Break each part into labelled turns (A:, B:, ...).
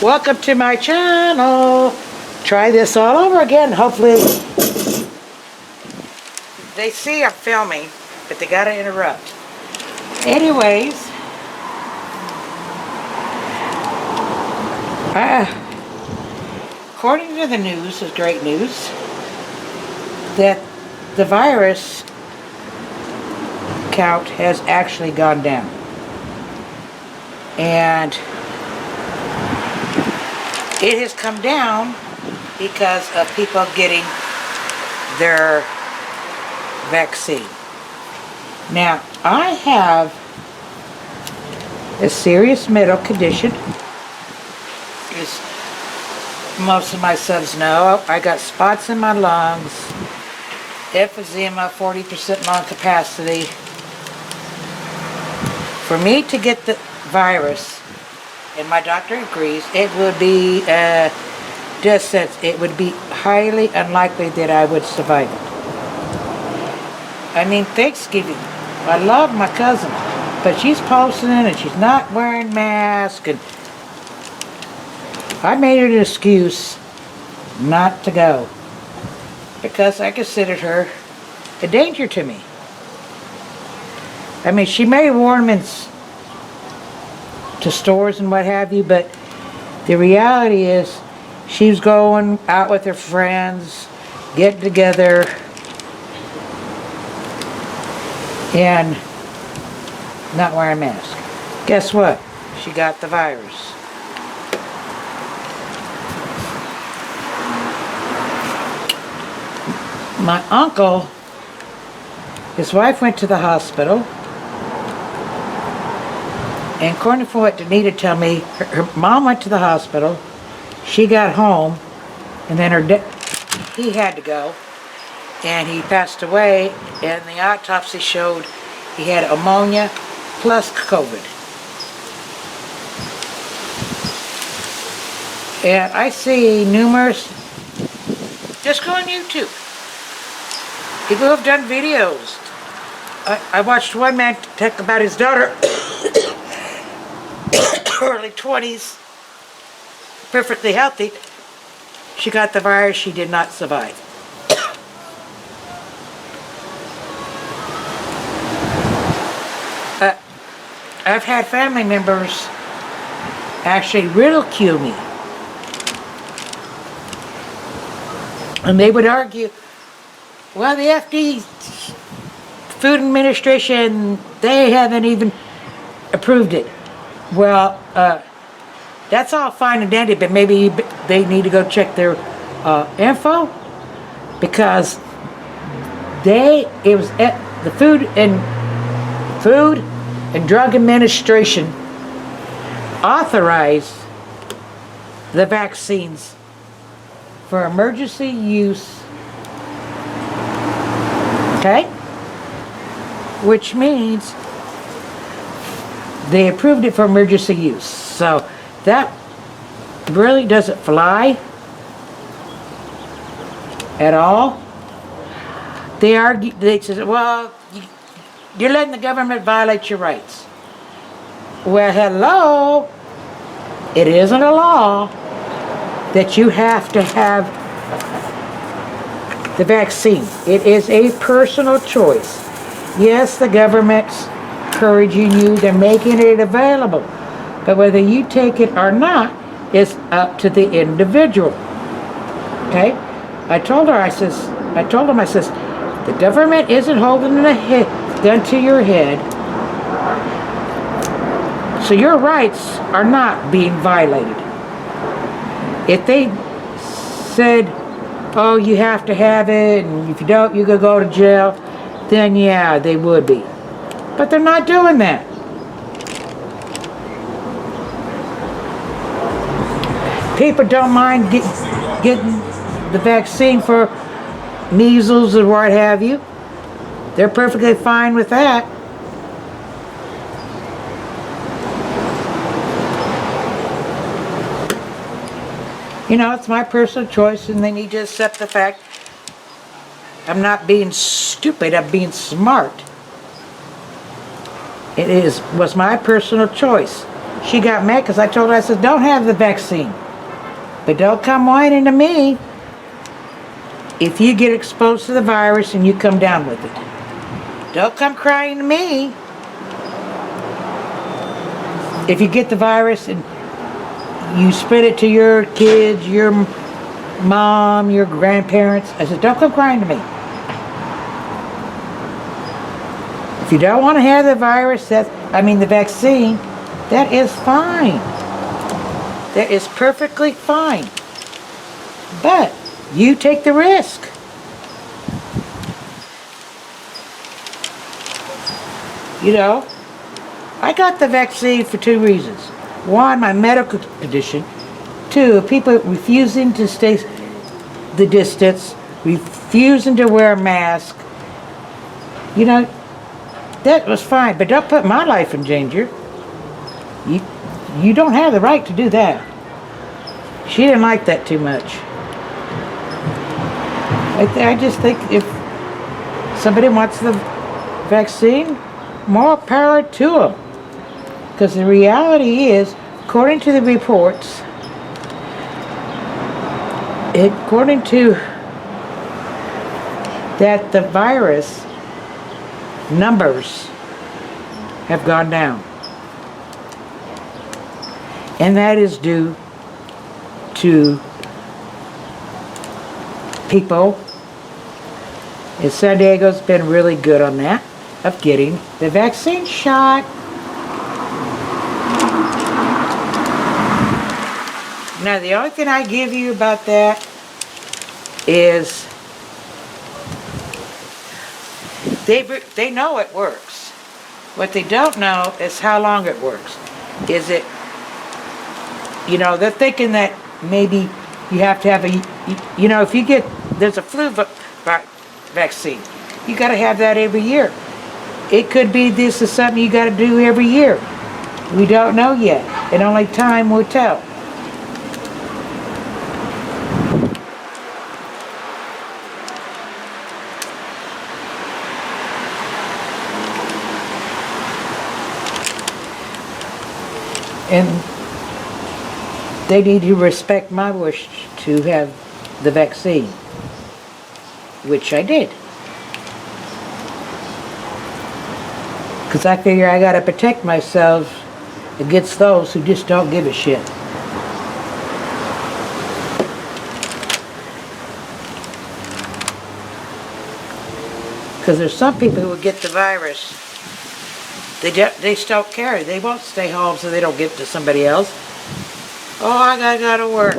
A: Welcome to my channel. Try this all over again. Hopefully they see I'm filming, but they gotta interrupt. Anyways, according to the news, is great news, that the virus count has actually gone down. And it has come down because of people getting their vaccine. Now, I have a serious medical condition. As most of my subs know, I got spots in my lungs, emphysema, 40% lung capacity. For me to get the virus, and my doctor agrees, it would be, just says, it would be highly unlikely that I would survive it. I mean, Thanksgiving, I love my cousin, but she's posting and she's not wearing masks, and I made it an excuse not to go because I considered her a danger to me. I mean, she may have worn them to stores and what have you, but the reality is she was going out with her friends, getting together, and not wearing a mask. Guess what? She got the virus. My uncle, his wife went to the hospital, and according to what Danita told me, her mom went to the hospital, she got home, and then he had to go, and he passed away, and the autopsy showed he had pneumonia plus COVID. And I see numerous, just go on YouTube, people who have done videos. I watched one man talk about his daughter, early 20s, perfectly healthy. She got the virus, she did not survive. I've had family members actually ridicule me. And they would argue, well, the FDA, Food Administration, they haven't even approved it. Well, that's all fine and dandy, but maybe they need to go check their info, because it was at the Food and Drug Administration authorized the vaccines for emergency use, okay? Which means they approved it for emergency use. So that really doesn't fly at all. They argue, they say, well, you're letting the government violate your rights. Well, hello, it isn't a law that you have to have the vaccine. It is a personal choice. Yes, the government's encouraging you, they're making it available, but whether you take it or not is up to the individual. Okay? I told him, I says, the government isn't holding a gun to your head, so your rights are not being violated. If they said, oh, you have to have it, and if you don't, you could go to jail, then yeah, they would be. But they're not doing that. People don't mind getting the vaccine for measles or what have you. They're perfectly fine with that. You know, it's my personal choice, and they need to accept the fact I'm not being stupid, I'm being smart. It was my personal choice. She got mad because I told her, I said, don't have the vaccine. But don't come whining to me if you get exposed to the virus and you come down with it. Don't come crying to me if you get the virus and you spread it to your kids, your mom, your grandparents. I said, don't come crying to me. If you don't want to have the virus, the vaccine, that is fine. That is perfectly fine. But you take the risk. You know, I got the vaccine for 2 reasons. 1, my medical condition. 2, people refusing to stay the distance, refusing to wear a mask. You know, that was fine, but don't put my life in danger. You don't have the right to do that. She didn't like that too much. I just think if somebody wants the vaccine, more power to them. Because the reality is, according to the reports, according to that the virus numbers have gone down. And that is due to people. And San Diego's been really good on that, of getting the vaccine shot. Now, the only thing I give you about that is they know it works. What they don't know is how long it works. Is it, you know, they're thinking that maybe you have to have a, you know, if you get, there's a flu vaccine, you got to have that every year. It could be this is something you got to do every year. We don't know yet, and only time will tell. And they need to respect my wish to have the vaccine, which I did. Because I figure I got to protect myself against those who just don't give a shit. Because there's some people who will get the virus. They just don't care. They won't stay home so they don't give it to somebody else. Oh, I gotta go to work.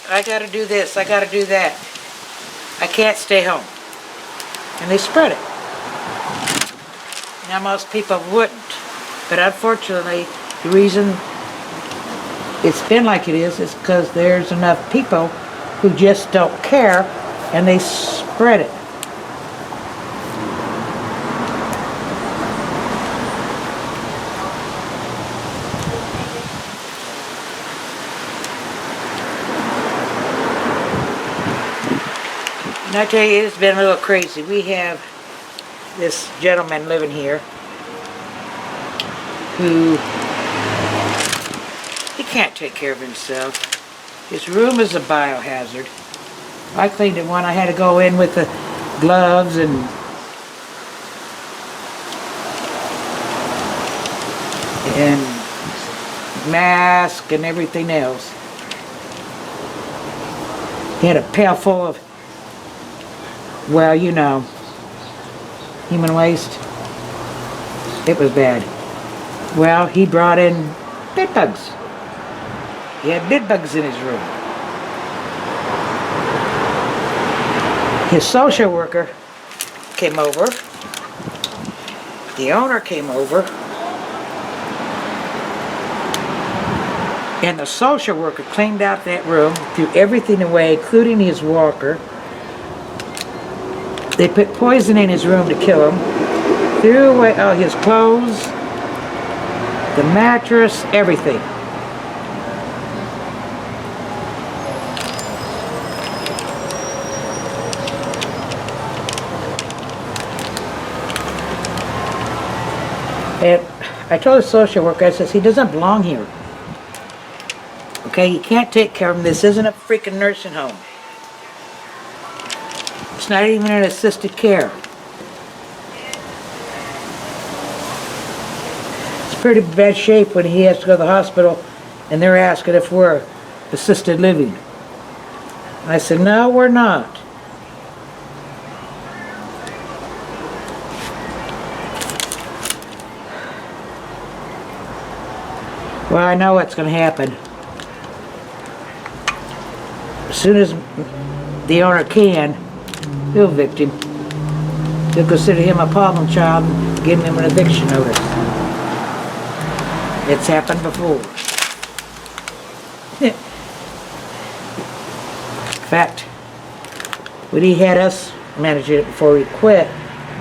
A: I gotta do this. I gotta do that. I can't stay home. And they spread it. Now, most people wouldn't. But unfortunately, the reason it's been like it is because there's enough people who just don't care and they spread it. And I tell you, it's been a little crazy. We have this gentleman living here who, he can't take care of himself. His room is a biohazard. I cleaned it one. I had to go in with the gloves and mask and everything else. He had a pail full of, well, you know, human waste. It was bad. Well, he brought in bed bugs. He had bed bugs in his room. His social worker came over. The owner came over. And the social worker cleaned out that room, threw everything away, including his walker. They put poison in his room to kill him. Threw away all his clothes, the mattress, everything. And I told the social worker, I says, he doesn't belong here. Okay, you can't take care of him. This isn't a freaking nursing home. It's not even an assisted care. It's pretty bad shape when he has to go to the hospital and they're asking if we're assisted living. I said, no, we're not. Well, I know what's going to happen. As soon as the owner can, he'll evict him. He'll consider him a problem child and give him an eviction notice. It's happened before. In fact, when he had us managing it before we quit,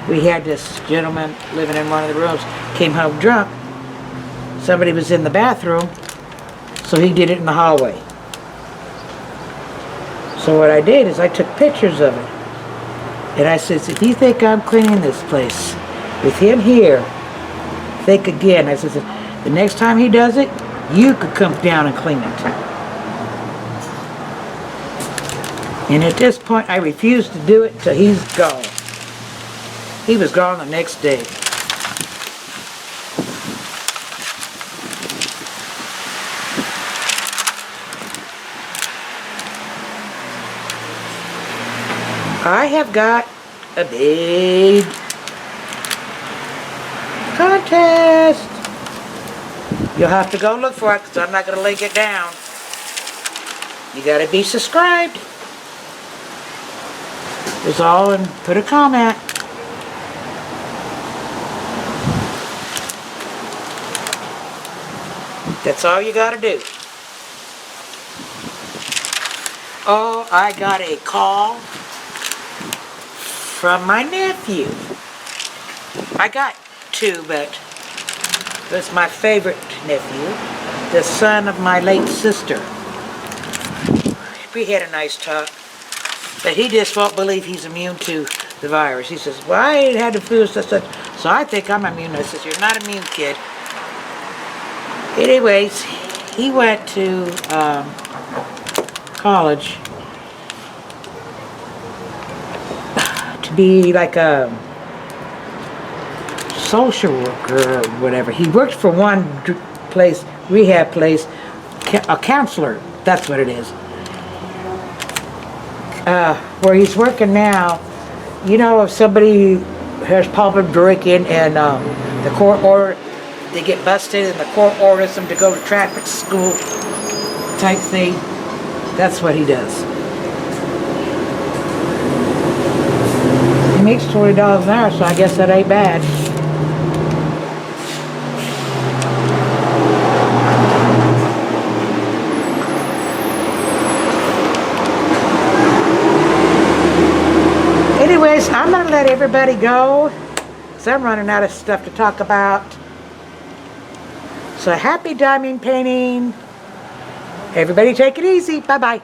A: we had this gentleman living in one of the rooms, came home drunk. Somebody was in the bathroom, so he did it in the hallway. So what I did is I took pictures of it. And I said, if you think I'm cleaning this place with him here, think again. I said, the next time he does it, you could come down and clean it. And at this point, I refused to do it till he's gone. He was gone the next day. I have got a big contest. You'll have to go look for it because I'm not going to link it down. You got to be subscribed. Is all, and put a comment. That's all you got to do. Oh, I got a call from my nephew. I got two, but that's my favorite nephew, the son of my late sister. We had a nice talk, but he just won't believe he's immune to the virus. He says, well, I ain't had the flu, such. So I think I'm immune. I says, you're not immune, kid. Anyways, he went to college to be like a social worker or whatever. He worked for one place, rehab place, a counselor. That's what it is. Where he's working now, you know, if somebody has problem drinking and the court order, they get busted and the court orders them to go to traffic school type thing, that's what he does. He makes $20 an hour, so I guess that ain't bad. Anyways, I'm going to let everybody go, because I'm running out of stuff to talk about. So happy diamond painting. Everybody take it easy. Bye-bye.